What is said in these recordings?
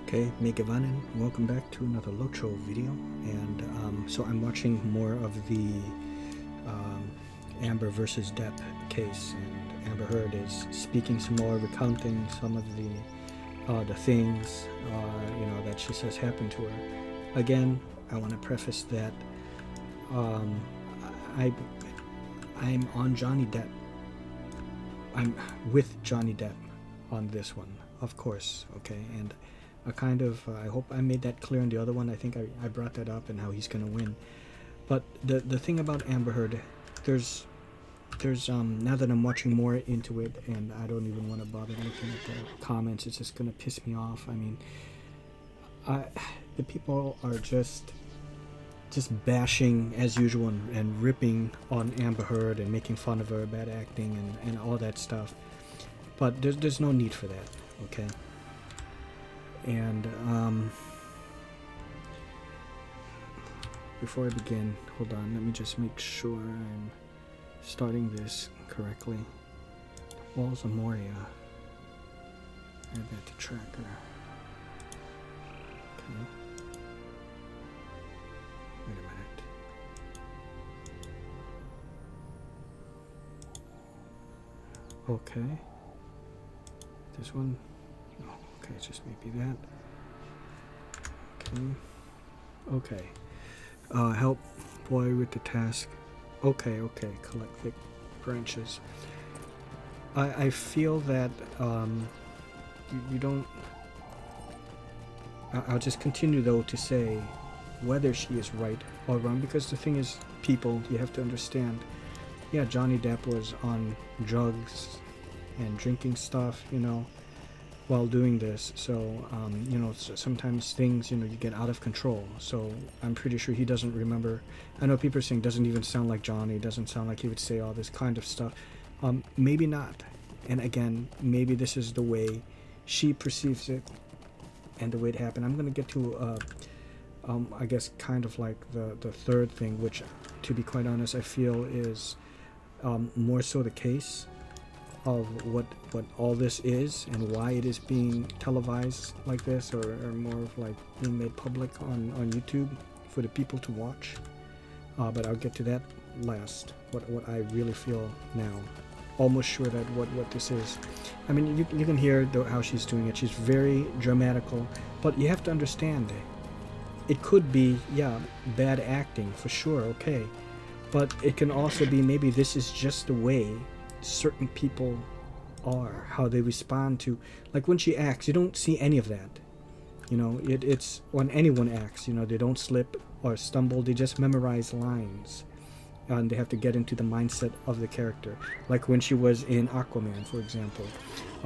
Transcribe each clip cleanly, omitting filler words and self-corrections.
Okay, Megavan, welcome back to another LoTRO video. And so I'm watching more of the Amber versus Depp case, and Amber Heard is speaking some more, recounting some of the things that she says happened to her. Again, I want to preface that I'm on Johnny Depp. I'm with Johnny Depp on this one, of course. Okay, and I hope I made that clear in the other one. I think I brought that up and how he's gonna win. But the thing about Amber Heard, there's now that I'm watching more into it, and I don't even want to bother looking at the comments. It's just gonna piss me off. I mean, the people are just bashing as usual and ripping on Amber Heard and making fun of her bad acting and all that stuff. But there's no need for that. Okay. And before I begin, hold on, let me just make sure I'm starting this correctly. Walls of Moria. Add that to tracker. Okay. Wait a minute. Okay. This one. Okay, just maybe that. Okay. Help boy with the task. Okay. Collect thick branches. I feel that you don't. I'll just continue though to say whether she is right or wrong, because the thing is, people, you have to understand. Yeah, Johnny Depp was on drugs and drinking stuff, while doing this, so sometimes things you get out of control. So I'm pretty sure he doesn't remember. I know people are saying doesn't even sound like Johnny, doesn't sound like he would say all this kind of stuff. Maybe not, and again, maybe this is the way she perceives it and the way it happened. I'm gonna get to I guess kind of like the third thing, which, to be quite honest, I feel is more so the case of what all this is and why it is being televised like this, or more of like being made public on YouTube for the people to watch. But I'll get to that last. What I really feel now, almost sure that what this is. I mean, you can hear how she's doing it. She's very dramatical, but you have to understand, it could be, yeah, bad acting for sure, okay, but it can also be maybe this is just the way certain people are, how they respond to, like when she acts, you don't see any of that. It's when anyone acts, they don't slip or stumble, they just memorize lines, and they have to get into the mindset of the character. Like when she was in Aquaman, for example,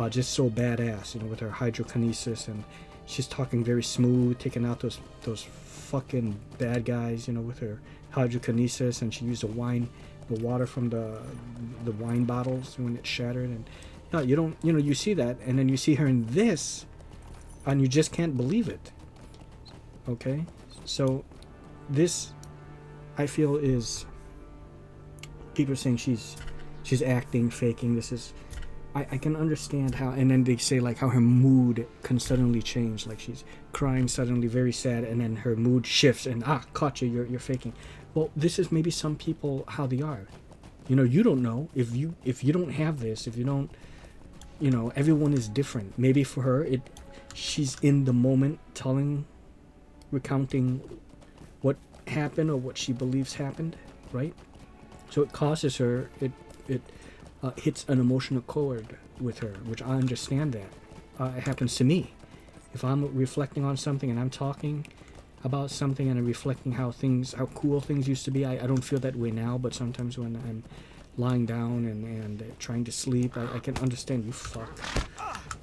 just so badass, with her hydrokinesis, and she's talking very smooth, taking out those fucking bad guys, with her hydrokinesis, and she used the water from the wine bottles when it shattered. And no, you don't, you see that, and then you see her in this, and you just can't believe it. Okay, so this, I feel, is people are saying she's acting, faking. This is, I can understand how, and then they say like how her mood can suddenly change, like she's crying suddenly, very sad, and then her mood shifts, and caught you, you're faking. Well, this is maybe some people how they are. You don't know if you don't have this, if you don't, everyone is different. Maybe for her, she's in the moment, recounting what happened or what she believes happened, right? So it causes her, it hits an emotional chord with her, which I understand that. It happens to me. If I'm reflecting on something and I'm talking about something and I'm reflecting how cool things used to be, I don't feel that way now, but sometimes when I'm lying down and trying to sleep, I can understand, you fuck.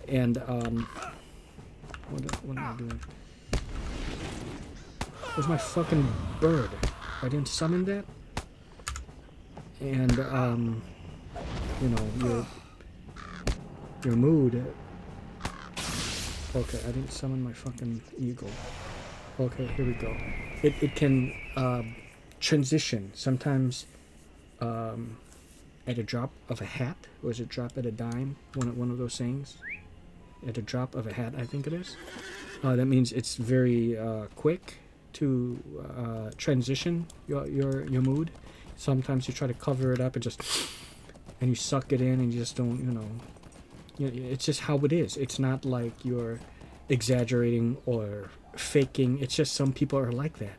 And what am I doing? Where's my fucking bird? I didn't summon that? And your mood. Okay, I didn't summon my fucking eagle. Okay, here we go. It can transition sometimes at a drop of a hat, or is it drop at a dime? One of those things. At a drop of a hat, I think it is. That means it's very quick to transition your mood. Sometimes you try to cover it up and you suck it in and you just don't, it's just how it is. It's not like you're exaggerating or faking. It's just some people are like that.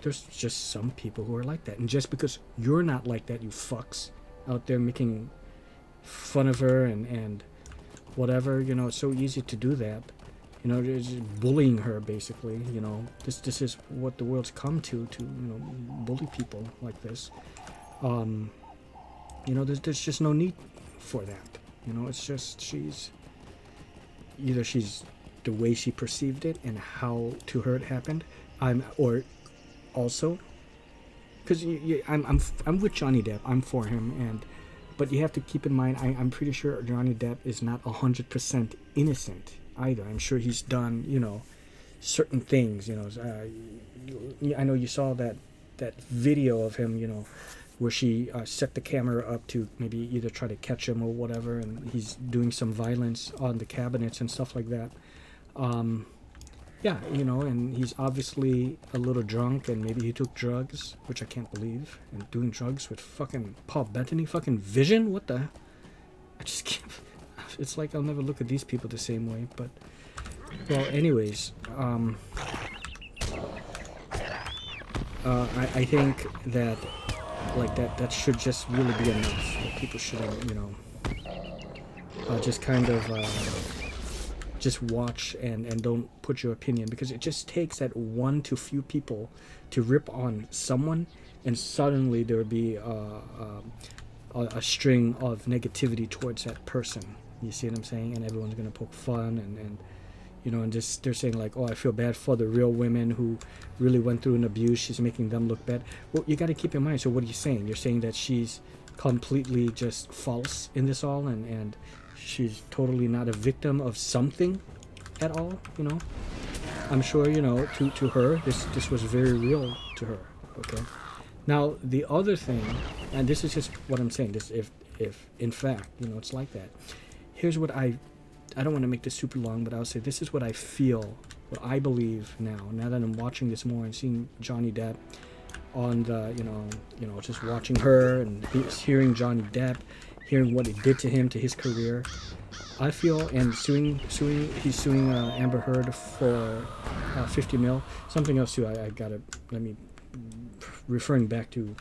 There's just some people who are like that. And just because you're not like that, you fucks out there making fun of her and whatever, it's so easy to do that. Just bullying her, basically. This is what the world's come to bully people like this. There's just no need for that. It's just she's the way she perceived it and how to her it happened. Or also, because I'm with Johnny Depp. I'm for him, but you have to keep in mind I'm pretty sure Johnny Depp is not 100% innocent either. I'm sure he's done certain things. I know you saw that video of him where she set the camera up to maybe either try to catch him or whatever, and he's doing some violence on the cabinets and stuff like that. And he's obviously a little drunk, and maybe he took drugs, which I can't believe, and doing drugs with fucking Paul Bettany, fucking Vision. What the? I just can't. It's like I'll never look at these people the same way. But well, anyways, I think that that should just really be enough. People shouldn't, just kind of just watch and don't put your opinion, because it just takes that one to few people to rip on someone, and suddenly there would be a string of negativity towards that person. You see what I'm saying? And everyone's gonna poke fun and just they're saying like, oh, I feel bad for the real women who really went through an abuse. She's making them look bad. Well, you got to keep in mind. So what are you saying? You're saying that she's completely just false in this all, and she's totally not a victim of something at all. I'm sure to her this was very real to her. Okay. Now the other thing, and this is just what I'm saying. This if in fact it's like that. Here's what I don't want to make this super long, but I'll say this is what I feel, what I believe now that I'm watching this more and seeing Johnny Depp on the, just watching her and hearing Johnny Depp, hearing what it did to him, to his career. I feel, and he's suing Amber Heard for 50 mil. Something else too, referring back to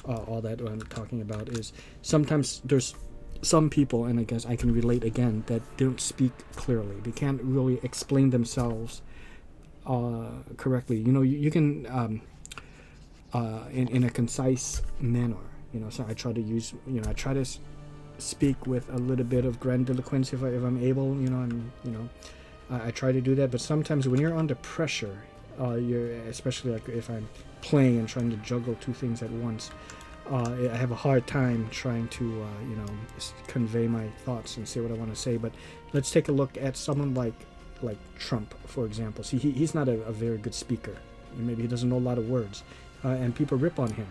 all that what I'm talking about is sometimes there's some people, and I guess I can relate again, that don't speak clearly. They can't really explain themselves correctly. You can in a concise manner. So I try to use. I try to speak with a little bit of grandiloquence if I'm able. I try to do that. But sometimes when you're under pressure, especially like if I'm playing and trying to juggle two things at once. I have a hard time trying to, convey my thoughts and say what I want to say. But let's take a look at someone like Trump, for example. See, he's not a very good speaker. Maybe he doesn't know a lot of words, and people rip on him.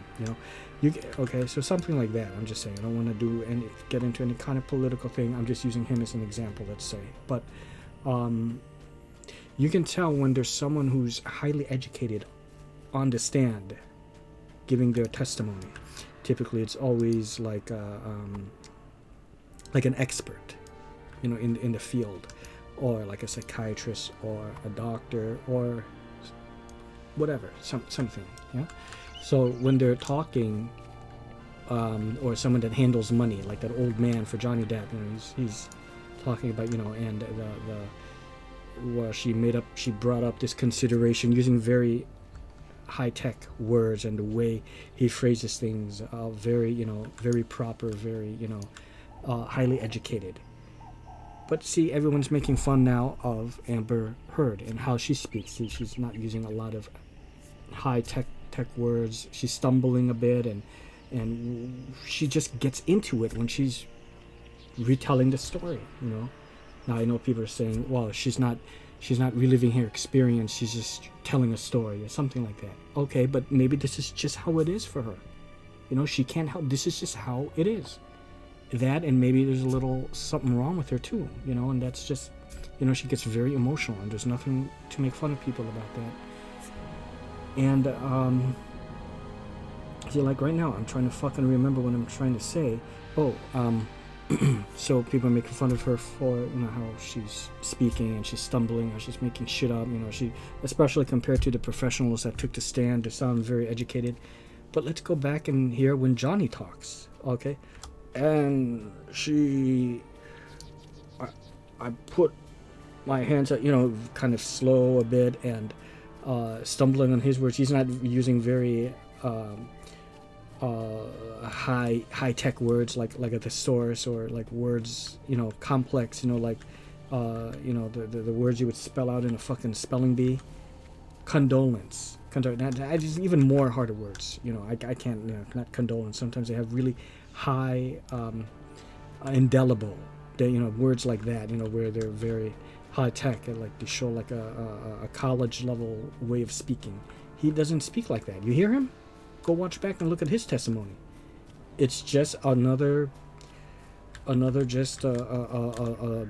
Okay, so something like that. I'm just saying. I don't want to get into any kind of political thing. I'm just using him as an example. Let's say, but you can tell when there's someone who's highly educated on the stand, giving their testimony. Typically, it's always like an expert, in the field, or like a psychiatrist, or a doctor, or whatever, something. Yeah. So when they're talking, or someone that handles money, like that old man for Johnny Depp, he's talking about, and she brought up this consideration using very high-tech words, and the way he phrases things, very proper, very, highly educated. But see, everyone's making fun now of Amber Heard and how she speaks. See, she's not using a lot of high-tech words. She's stumbling a bit, and she just gets into it when she's retelling the story. Now I know people are saying, well, she's not reliving her experience, she's just telling a story or something like that. Okay, but maybe this is just how it is for her. She can't help. This is just how it is. that, and maybe there's a little something wrong with her too, and that's just, she gets very emotional, and there's nothing to make fun of people about that. And see, like right now, I'm trying to fucking remember what I'm trying to say. So people are making fun of her for how she's speaking and she's stumbling, or she's making shit up. She, especially compared to the professionals that took the stand to sound very educated. But let's go back and hear when Johnny talks, okay? And I put my hands up, kind of slow a bit, and stumbling on his words. He's not using very high tech words like a thesaurus, or like words, complex, like the words you would spell out in a fucking spelling bee. Condolence. That is even more harder words. I can't, not condolence. Sometimes they have really high, indelible, words like that, where they're very high tech, and like they show like a college level way of speaking. He doesn't speak like that. You hear him? Go watch back and look at his testimony. It's just another just for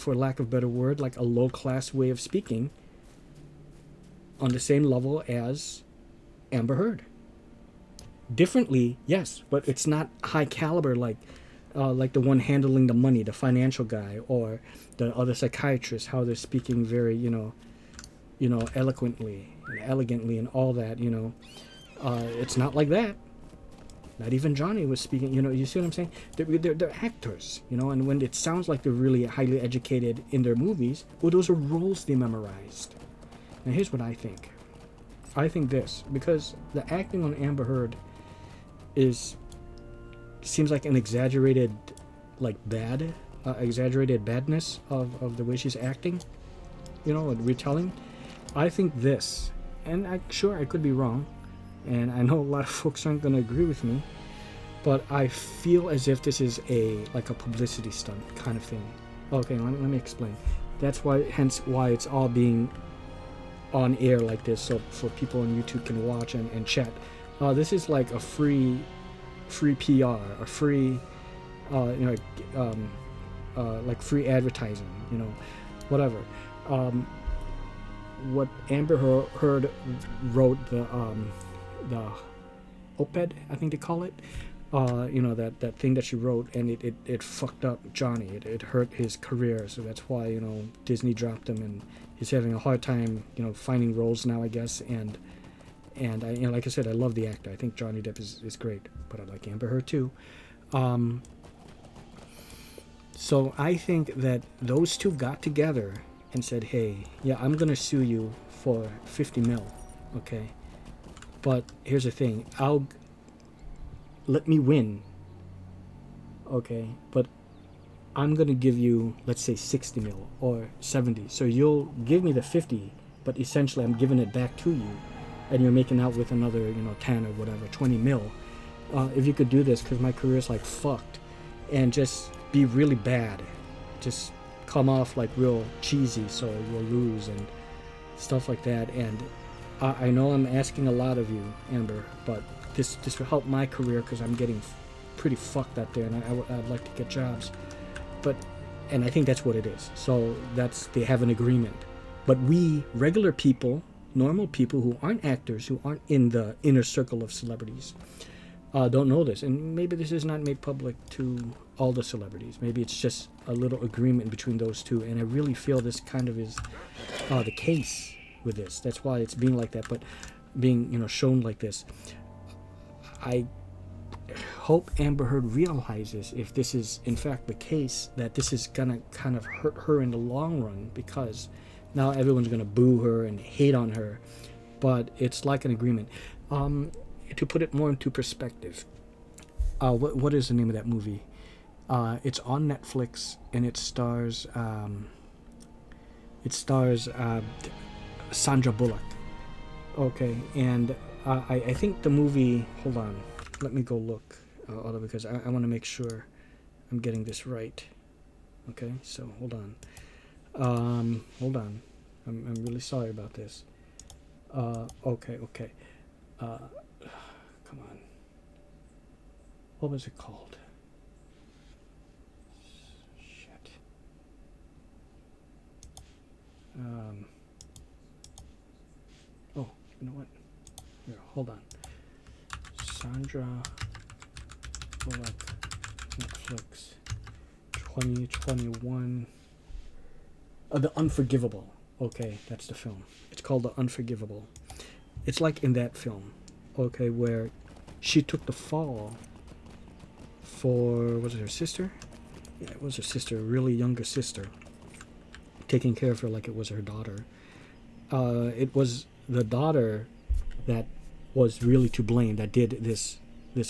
lack of a better word, like a low class way of speaking, on the same level as Amber Heard. Differently, yes, but it's not high caliber like the one handling the money, the financial guy, or the other psychiatrist, how they're speaking very, eloquently and elegantly and all that, it's not like that. Not even Johnny was speaking, you see what I'm saying? They're actors, and when it sounds like they're really highly educated in their movies, well, those are roles they memorized. Now, here's what I think. I think this, because the acting on Amber Heard seems like an exaggerated, exaggerated badness of the way she's acting, retelling. I think this, and I could be wrong, and I know a lot of folks aren't going to agree with me, but I feel as if this is a publicity stunt kind of thing. Okay, let me explain. That's hence why it's all being on air like this, so for people on YouTube can watch and chat. This is like a free PR, a free, like free advertising, whatever. What Amber Heard wrote, the op-ed, I think they call it, that thing that she wrote, and it fucked up Johnny. It hurt his career, so that's why Disney dropped him, and he's having a hard time finding roles now, I guess. And I, like I said, I love the actor. I think Johnny Depp is great, but I like Amber Heard too. So I think that those two got together and said, hey, yeah, I'm gonna sue you for 50 mil, okay? But here's the thing, let me win, okay? But I'm gonna give you, let's say, 60 mil or 70. So you'll give me the 50, but essentially I'm giving it back to you, and you're making out with another, 10 or whatever, 20 mil. If you could do this, because my career is like fucked, and just be really bad, just come off like real cheesy, so you'll lose and stuff like that. And I know I'm asking a lot of you, Amber, but this will help my career, because I'm getting pretty fucked out there, and I'd like to get jobs. And I think that's what it is. So they have an agreement. But we regular people, normal people who aren't actors, who aren't in the inner circle of celebrities, don't know this. And maybe this is not made public to all the celebrities. Maybe it's just a little agreement between those two. And I really feel this kind of is the case with this. That's why it's being like that. But being shown like this, I hope Amber Heard realizes, if this is in fact the case, that this is gonna kind of hurt her in the long run, because now everyone's gonna boo her and hate on her. But it's like an agreement. To put it more into perspective, what is the name of that movie? It's on Netflix, and it stars Sandra Bullock. Okay, and I think the movie, hold on, let me go look, because I want to make sure I'm getting this right. Okay, so hold on. I'm really sorry about this. Okay. Come on. What was it called? You know what? Here, hold on. Sandra Bullock, Netflix, 2021. The Unforgivable. Okay, that's the film. It's called The Unforgivable. It's like in that film, okay, where she took the fall for, was it her sister? Yeah, it was her sister, a really younger sister, taking care of her like it was her daughter. It was the daughter that was really to blame, that did this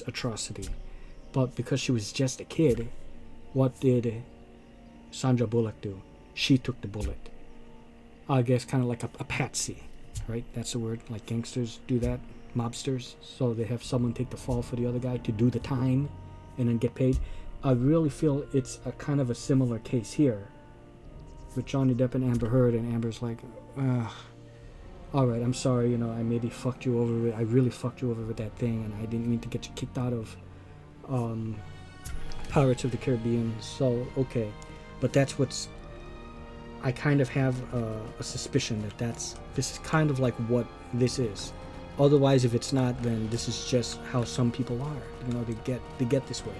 atrocity. But because she was just a kid, what did Sandra Bullock do? She took the bullet. I guess kind of like a patsy, right? That's the word. Like gangsters do that, mobsters. So they have someone take the fall for the other guy to do the time and then get paid. I really feel it's a kind of a similar case here with Johnny Depp and Amber Heard, and Amber's like, all right, I'm sorry, you know, I maybe fucked you over with, I really fucked you over with that thing, and I didn't mean to get you kicked out of Pirates of the Caribbean. So okay, but that's what's, I kind of have a suspicion that this is kind of like what this is. Otherwise, if it's not, then this is just how some people are. You know, they get this way.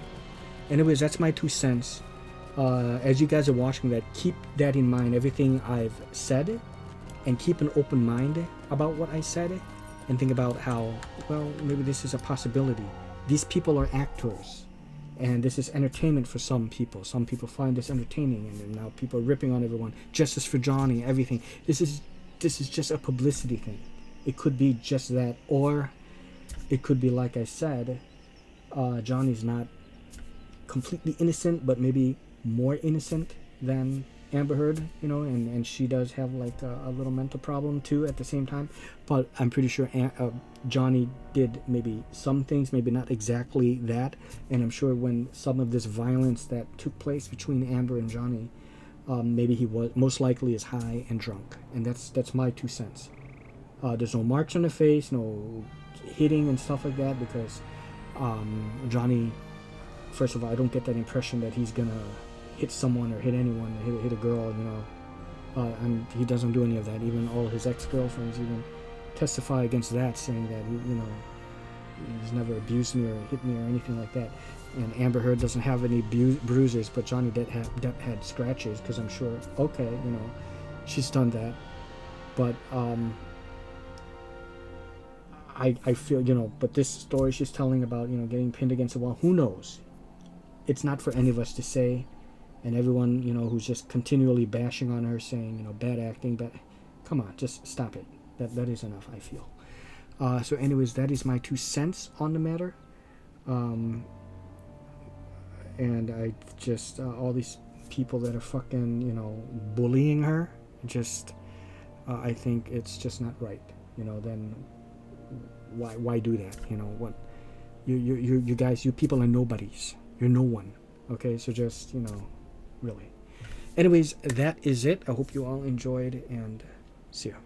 Anyways, that's my 2 cents. As you guys are watching that, keep that in mind, everything I've said, and keep an open mind about what I said, and think about how, well, maybe this is a possibility. These people are actors, and this is entertainment for some people. Some people find this entertaining, and then now people are ripping on everyone. Justice for Johnny, everything. This is just a publicity thing. It could be just that, or it could be, like I said, Johnny's not completely innocent, but maybe more innocent than Amber Heard, you know, and she does have like a little mental problem too at the same time. But I'm pretty sure Johnny did maybe some things, maybe not exactly that. And I'm sure when some of this violence that took place between Amber and Johnny, maybe he was most likely is high and drunk. And that's my 2 cents. There's no marks on the face, no hitting and stuff like that, because Johnny, first of all, I don't get that impression that he's gonna hit someone or hit anyone, hit a girl, you know. He doesn't do any of that. Even all his ex-girlfriends even testify against that, saying that you know, he's never abused me or hit me or anything like that. And Amber Heard doesn't have any bruises, but Johnny Depp had scratches, because I'm sure, okay, you know, she's done that. But I feel, you know, but this story she's telling about, you know, getting pinned against the wall, who knows? It's not for any of us to say. And everyone, you know, who's just continually bashing on her, saying, you know, bad acting, but come on, just stop it. That is enough, I feel. So anyways, that is my 2 cents on the matter. And I just, all these people that are fucking, you know, bullying her, just, I think it's just not right. You know, then why do that? You know, what, you guys, you people are nobodies. You're no one. Okay, so just, you know, really. Anyways, that is it. I hope you all enjoyed, and see ya.